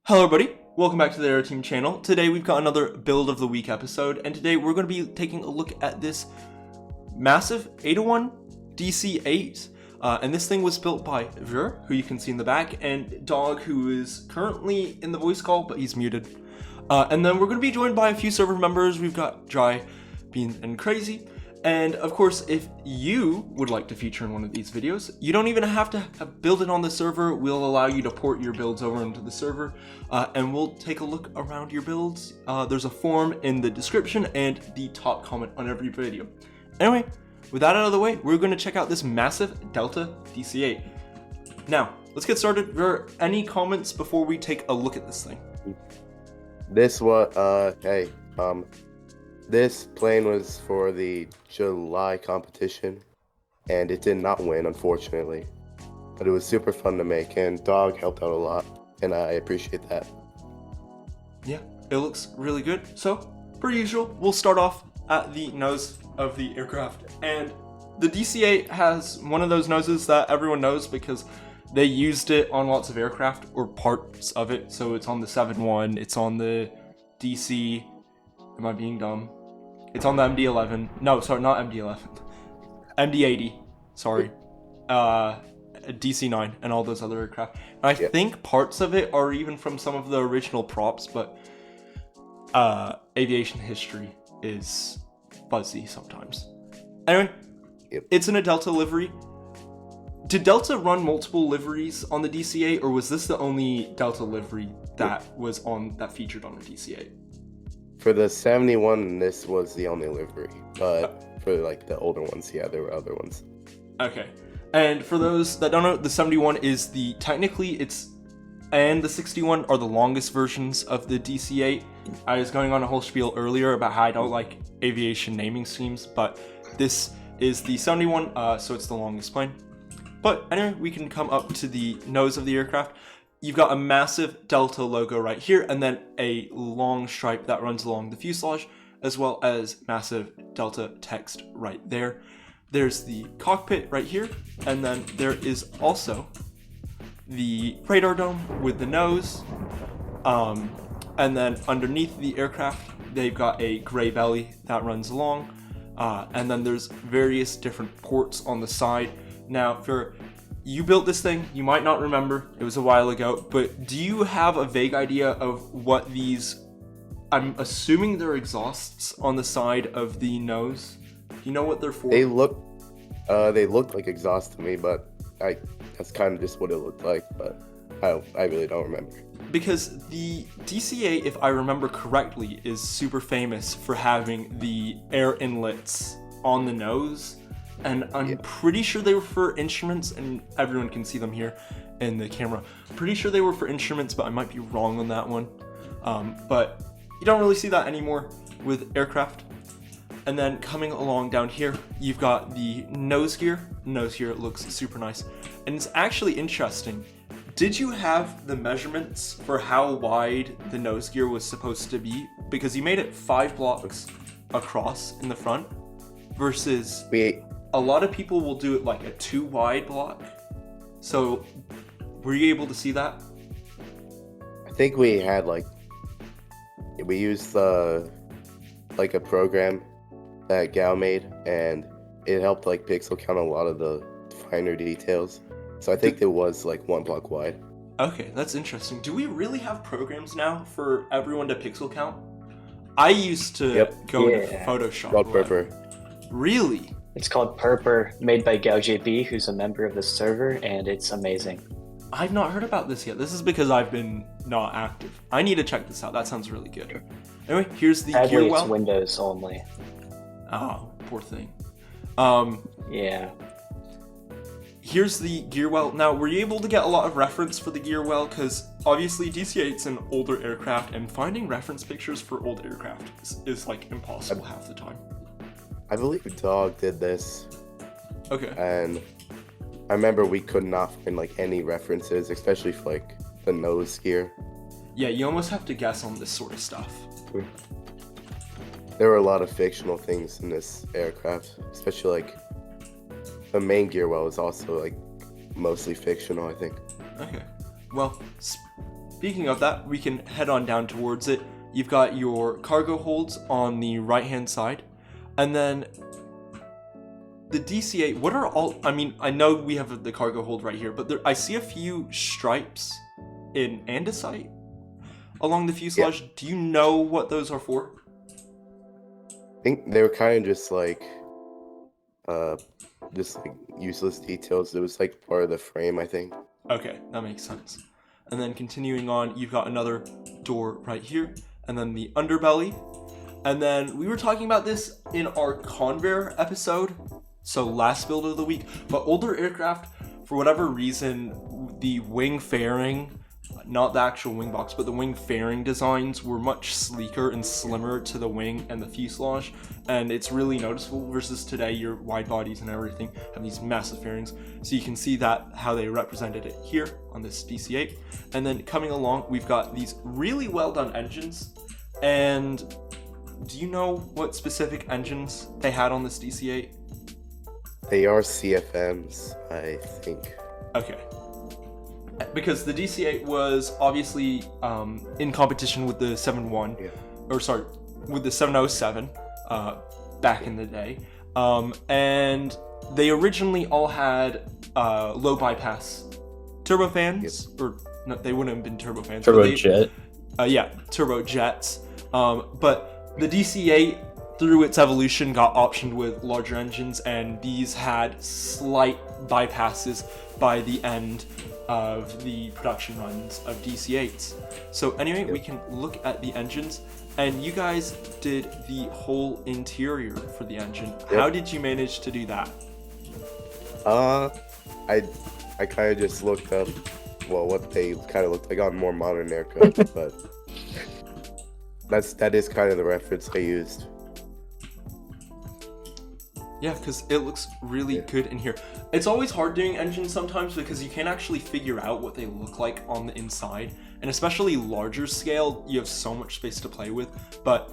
Hello everybody, welcome back to the Aeroteam channel. Today we've got another Build of the Week episode, and today we're going to be taking a look at this massive 801 DC-8. And this thing was built by Vura, who you can see in the back, and Dogg, who is currently in the voice call, but he's muted. And then we're going to be joined by a few server members. We've got Dry, Bean, and Crazy. And of course, if you would like to feature in one of these videos, you don't even have to build it on the server. We'll allow you to port your builds over into the server, and we'll take a look around your builds. There's a form in the description and the top comment on every video. Anyway, with that out of the way, we're going to check out this massive Delta DC-8. Now, let's get started. Are there any comments before we take a look at this thing? This plane was for the July competition, and it did not win, unfortunately. But it was super fun to make, and Dogg helped out a lot, and I appreciate that. Yeah, it looks really good. So, per usual, we'll start off at the nose of the aircraft. And the DC-8 has one of those noses that everyone knows because they used it on lots of aircraft, or parts of it. So it's on the 7-1, it's on the DC... Am I being dumb? It's on the MD-11. No, sorry, not MD-11. MD-80. Sorry. DC-9 and all those other aircraft. And I think parts of it are even from some of the original props, but aviation history is fuzzy sometimes. Anyway, It's in a Delta livery. Did Delta run multiple liveries on the DC-8, or was this the only Delta livery that was featured on the DC-8? For the 71, this was the only livery, but for like the older ones, yeah, there were other ones. Okay, and for those that don't know, the 71 is and the 61 are the longest versions of the DC-8. I was going on a whole spiel earlier about how I don't like aviation naming schemes, but this is the 71, so it's the longest plane. But anyway, we can come up to the nose of the aircraft. You've got a massive Delta logo right here, and then a long stripe that runs along the fuselage, as well as massive Delta text right there. There's the cockpit right here, and then there is also the radar dome with the nose. And then underneath the aircraft, they've got a gray belly that runs along, and then there's various different ports on the side. Now, you built this thing, you might not remember, it was a while ago, but do you have a vague idea of what these, I'm assuming they're exhausts on the side of the nose? Do you know what they're for? They looked like exhaust to me, but that's kind of just what it looked like, but I really don't remember. Because the DC-8, if I remember correctly, is super famous for having the air inlets on the nose. And I'm pretty sure they were for instruments, and everyone can see them here in the camera. Pretty sure they were for instruments, but I might be wrong on that one. But you don't really see that anymore with aircraft. And then coming along down here, you've got the nose gear. Nose gear looks super nice. And it's actually interesting. Did you have the measurements for how wide the nose gear was supposed to be? Because you made it 5 blocks across in the front versus... A lot of people will do it like a 2 wide block. So, were you able to see that? I think we used like a program that Gal made, and it helped like pixel count a lot of the finer details. So I think it was like 1 block wide. Okay, that's interesting. Do we really have programs now for everyone to pixel count? I used to go into Photoshop. Called Purper. Really? It's called Purper, made by GalJB, who's a member of the server, and it's amazing. I've not heard about this yet. This is because I've been not active. I need to check this out. That sounds really good. Anyway, here's the Sadly, gear well. it's Windows only. Oh, poor thing. Yeah. Here's the gear well. Now, were you able to get a lot of reference for the gear well? Because obviously DC-8's an older aircraft, and finding reference pictures for old aircraft is like impossible half the time. I believe Dogg did this. Okay. And I remember we could not find like any references, especially for like the nose gear. Yeah, you almost have to guess on this sort of stuff. There were a lot of fictional things in this aircraft, especially like the main gear well is also like mostly fictional, I think. Okay. Well, speaking of that, we can head on down towards it. You've got your cargo holds on the right-hand side, and then the DC-8, what are all, I mean, I know we have the cargo hold right here, but I see a few stripes in andesite along the fuselage. Yeah. Do you know what those are for? I think they were kind of just like useless details. It was like part of the frame, I think. Okay, that makes sense. And then continuing on, you've got another door right here, and then the underbelly. And then we were talking about this in our Convair episode, so last build of the week, but older aircraft, for whatever reason, the wing fairing, not the actual wing box, but the wing fairing designs were much sleeker and slimmer to the wing and the fuselage, and it's really noticeable versus today. Your wide bodies and everything have these massive fairings, so you can see that how they represented it here on this DC-8. And then coming along, we've got these really well done engines. And do you know what specific engines they had on this DC-8? They are CFMs, I think. Okay. Because the DC-8 was obviously in competition with the 7-1, or sorry, with the 707 back in the day. And they originally all had low bypass turbofans, or no, they wouldn't have been turbofans. Turbojet. Yeah, turbojets. But the DC-8, through its evolution, got optioned with larger engines, and these had slight bypasses by the end of the production runs of DC-8s. So anyway, we can look at the engines, and you guys did the whole interior for the engine. How did you manage to do that? I kind of just looked up, well, what they kind of looked like on more modern aircraft, but that is kind of the reference I used. Yeah, because it looks really good in here. It's always hard doing engines sometimes because you can't actually figure out what they look like on the inside. And especially larger scale, you have so much space to play with. But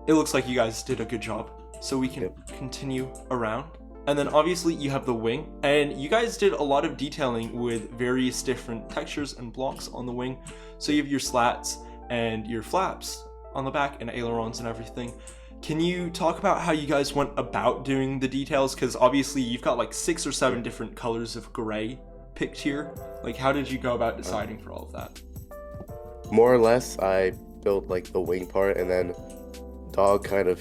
it looks like you guys did a good job. So we can continue around. And then obviously you have the wing. And you guys did a lot of detailing with various different textures and blocks on the wing. So you have your slats and your flaps on the back and ailerons and everything. Can you talk about how you guys went about doing the details? Because obviously you've got like 6 or 7 different colors of gray picked here. Like, how did you go about deciding for all of that? More or less, I built like the wing part, and then Dogg kind of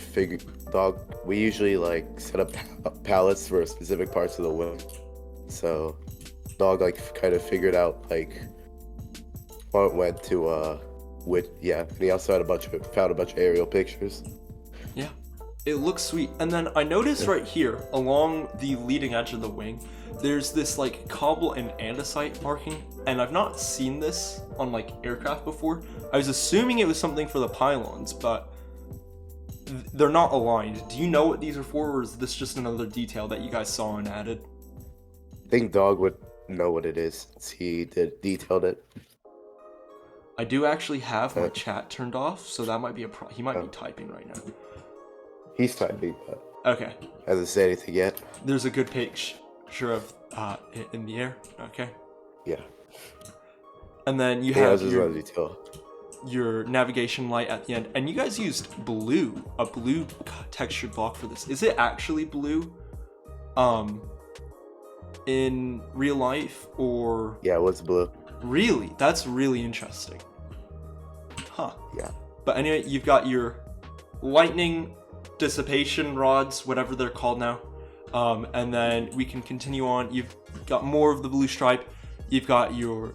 we usually like set up pallets for specific parts of the wing. So Dogg like kind of figured out like what went to and he also had found a bunch of aerial pictures. Yeah, it looks sweet. And then I noticed right here along the leading edge of the wing, there's this like cobble and andesite marking, and I've not seen this on like aircraft before. I was assuming it was something for the pylons, but they're not aligned. Do you know what these are for, or is this just another detail that you guys saw and added? I think Dogg would know what it is since he detailed it. I do actually have my chat turned off, so that might be he might be typing right now. He's typing, but okay. Hasn't said anything yet. There's a good picture of it in the air. Okay. Yeah. And then you have detail. Your navigation light at the end, and you guys used a blue textured block for this. Is it actually blue? In real life, or? Yeah, it was blue. Really? That's really interesting. Huh. Yeah. But anyway, you've got your lightning dissipation rods, whatever they're called now. And then we can continue on. You've got more of the blue stripe. You've got your,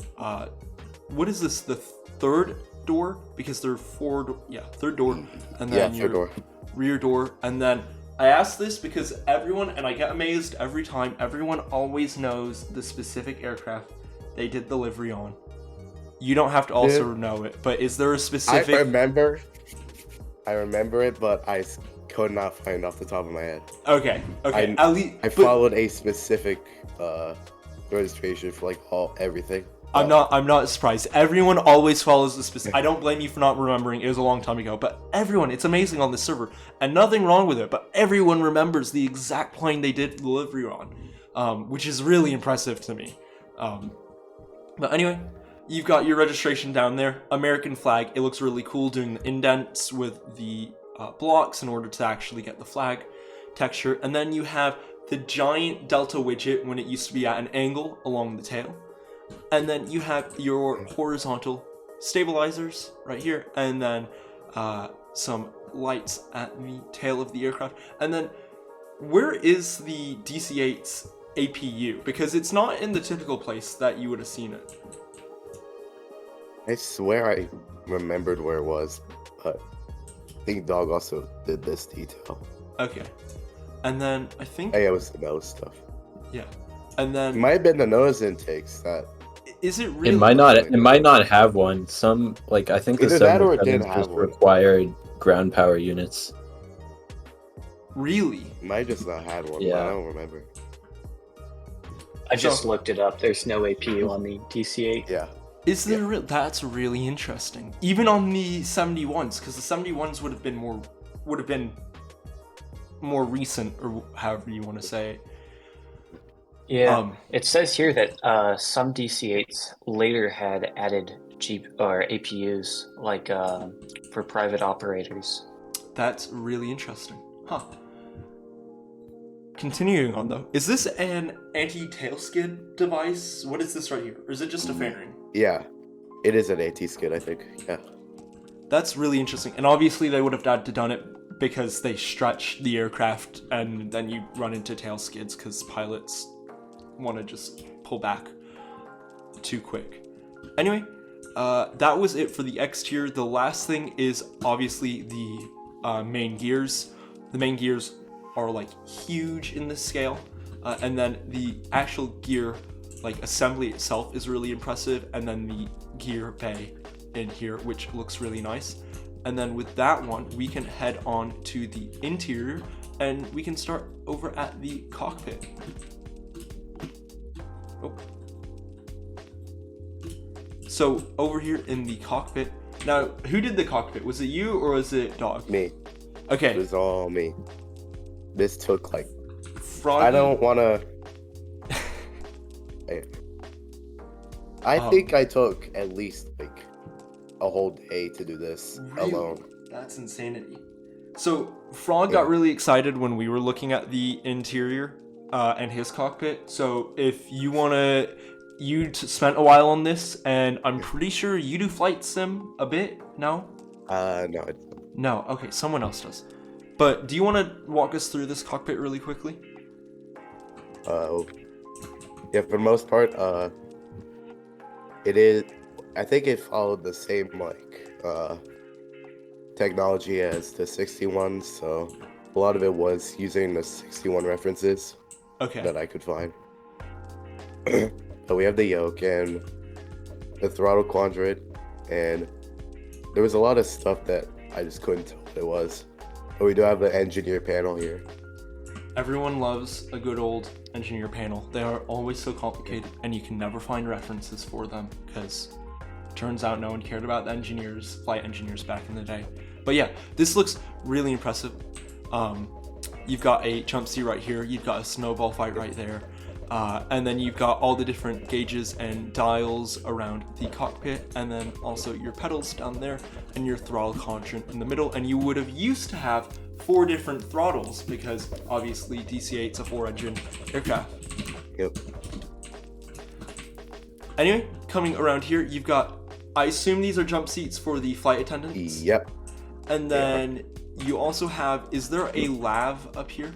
what is this? The third door? Because there are third door. And then your door. Rear door. And then I ask this because everyone, and I get amazed every time, everyone always knows the specific aircraft they did the livery on. You don't have to also know it, but is there a specific... I remember it, but I could not find it off the top of my head. Okay. At least I followed a specific registration for like everything. I'm not surprised. Everyone always follows the specific. I don't blame you for not remembering. It was a long time ago, but everyone, it's amazing on this server, and nothing wrong with it. But everyone remembers the exact plane they did the livery on, which is really impressive to me. But anyway, you've got your registration down there. American flag. It looks really cool doing the indents with the blocks in order to actually get the flag texture. And then you have the giant delta widget when it used to be at an angle along the tail. And then you have your horizontal stabilizers right here, and then some lights at the tail of the aircraft. And then where is the DC-8's APU? Because it's not in the typical place that you would have seen it. I swear I remembered where it was, but I think Dogg also did this detail. Okay. And then I think... Hey, it was the nose stuff. Yeah. And then... It might have been the nose intakes that... Is it really... It might not have one. Some, like, I think the Either that or it 777s did have just one. required ground power units. Really? Might just not had one, Yeah. but I don't remember. I just looked it up. There's no APU on the DC-8. Yeah. Is there that's really interesting. Even on the 71s, because the 71s would have been more recent, or however you want to say it. Yeah. It says here that some DC-8s later had added APUs, like for private operators. That's really interesting. Huh. Continuing on though, is this an anti-tail skid device? What is this right here? Or is it just a fairing? Yeah. It is an AT skid, I think. Yeah. That's really interesting. And obviously they would have had to done it because they stretch the aircraft and then you run into tail skids because pilots want to just pull back too quick. Anyway, that was it for the exterior. The last thing is obviously the main gears. The main gears are like huge in this scale, and then the actual gear like assembly itself is really impressive, and then the gear bay in here, which looks really nice. And then with that one, we can head on to the interior, and we can start over at the cockpit. Oh. So over here in the cockpit, now who did the cockpit? Was it you or was it Dogg? Me. Okay. It was all me. This took like... Froggy. I don't want to... I think I took at least like a whole day to do this Really? alone. That's insanity. So Frog got really excited when we were looking at the interior and his cockpit. So if you wanna, spent a while on this, and I'm pretty sure you do flight sim a bit. No? No. No. Okay, someone else does. But do you want to walk us through this cockpit really quickly? Yeah, for the most part, it is. I think it followed the same technology as the 61, so a lot of it was using the 61 references that I could find. But we have the yoke and the throttle quadrant, and there was a lot of stuff that I just couldn't tell what it was. But we do have the engineer panel here. Everyone loves a good old engineer panel. They are always so complicated, and you can never find references for them because it turns out no one cared about the engineers, flight engineers back in the day. But yeah, this looks really impressive. You've got a jump seat right here. You've got a snowball fight right there. And then you've got all the different gauges and dials around the cockpit, and then also your pedals down there and your throttle quadrant in the middle. And you would have used to have 4 different throttles because obviously DC-8's a 4-engine aircraft. Yep. Anyway, coming around here, you've got, I assume these are jump seats for the flight attendants. Yep. And then you also have, is there a lav up here?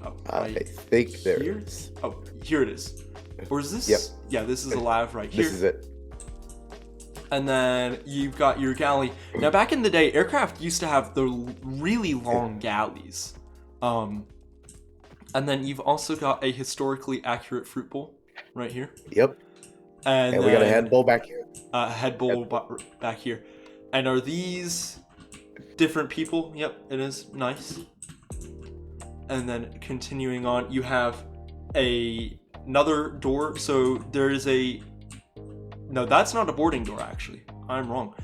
Oh, I think there here? is. Oh, here it is. Or is this? Yep. Yeah, this is a lav right here. This is it. And then you've got your galley. Now, back in the day, aircraft used to have the really long galleys. And then you've also got a historically accurate fruit bowl right here. Yep. And we got a head bowl back here. Head bowl back here. And are these different people? Yep, it is. Nice. And then continuing on, you have another door. So there is no, that's not a boarding door, actually. I'm wrong.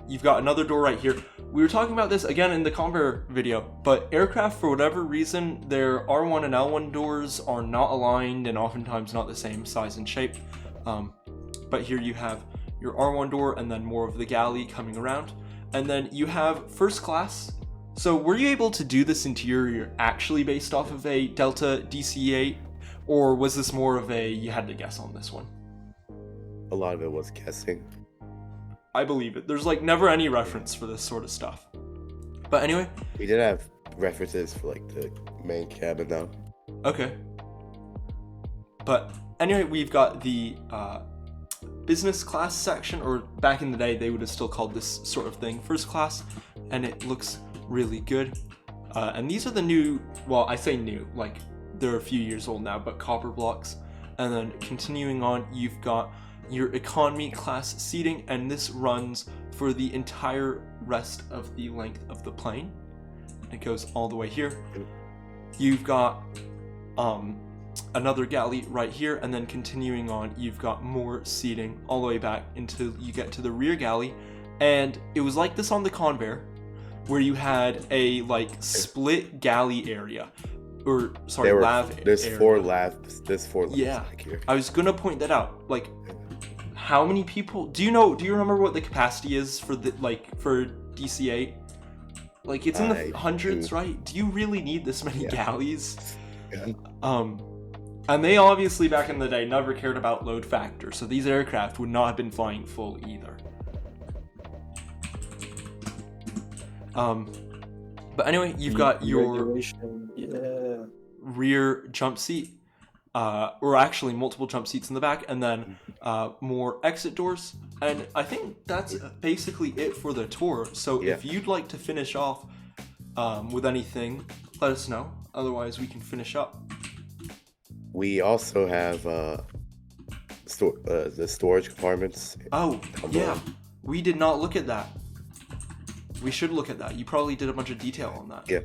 You've got another door right here. We were talking about this again in the Convair video, but aircraft, for whatever reason, their R1 and L1 doors are not aligned and oftentimes not the same size and shape. but here you have your R1 door and then more of the galley coming around. And then you have first class. So were you able to do this interior actually based off of a Delta DC-8? Or was this more of a, you had to guess on this one? A lot of it was guessing. I believe it. There's like never any reference for this sort of stuff. But anyway. We did have references for like the main cabin though. Okay. But anyway, we've got the business class section, or back in the day, they would have still called this sort of thing first class, and it looks really good. And these are the new, well, I say new, like they're a few years old now, but copper blocks. And then continuing on, you've got your economy class seating, and this runs for the entire rest of the length of the plane. It goes all the way here. You've got another galley right here, and then continuing on, you've got more seating all the way back until you get to the rear galley. And it was like this on the Convair, where you had a like split galley area, or sorry, there's area. 4 labs. There's 4 labs Yeah, back here. I was gonna point that out. Like, how many people? Do you remember what the capacity is for the for DC-8? Like, it's in the hundreds, right? Do you really need this many galleys? Yeah. And they obviously back in the day never cared about load factor, so these aircraft would not have been flying full either. But anyway, you've got your rear jump seat, or actually multiple jump seats in the back, and then more exit doors. And I think that's basically it for the tour. So if you'd like to finish off with anything, let us know. Otherwise, we can finish up. We also have the storage compartments. Oh, yeah. We did not look at that. We should look at that. You probably did a bunch of detail on that. Yeah.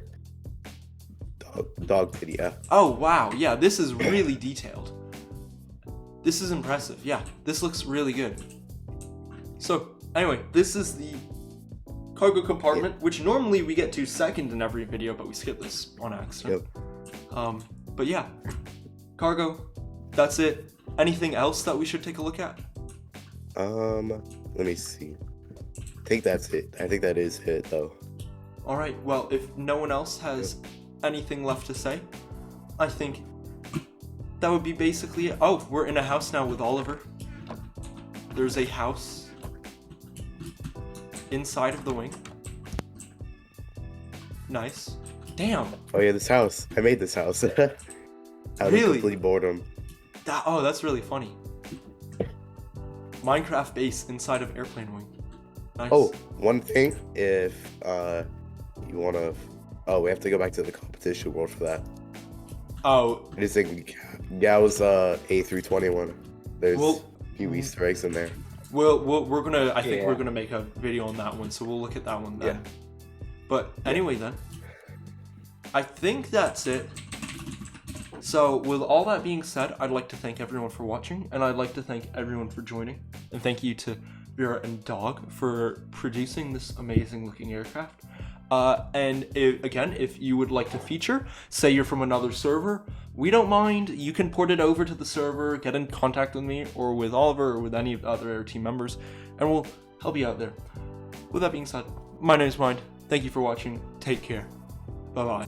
Dogg did, yeah. Oh, wow. Yeah, this is really detailed. This is impressive. Yeah, this looks really good. So, anyway, this is the cargo compartment, which normally we get to second in every video, but we skip this on accident. Yep. But yeah, cargo, that's it. Anything else that we should take a look at? Let me see. I think that's it. I think that is it, though. All right. Well, if no one else has anything left to say, I think that would be basically it. Oh, we're in a house now with Oliver. There's a house inside of the wing. Nice. Damn. Oh yeah, this house. I made this house. Out of complete boredom. Oh, that's really funny. Minecraft base inside of airplane wing. Nice. Oh, one thing, if you wanna, we have to go back to the competition world for that. Oh, I just think Gao's A321. There's a few Easter eggs in there. We're gonna. I think we're gonna make a video on that one, so we'll look at that one then. Yeah. But anyway, then, I think that's it. So, with all that being said, I'd like to thank everyone for watching, and I'd like to thank everyone for joining, and thank you to Vura and Dogg for producing this amazing looking aircraft. And if you would like to feature, say you're from another server, we don't mind. You can port it over to the server, get in contact with me, or with Oliver, or with any of the other Aeroteam members, and we'll help you out there. With that being said, my name is Mind. Thank you for watching. Take care. Bye-bye.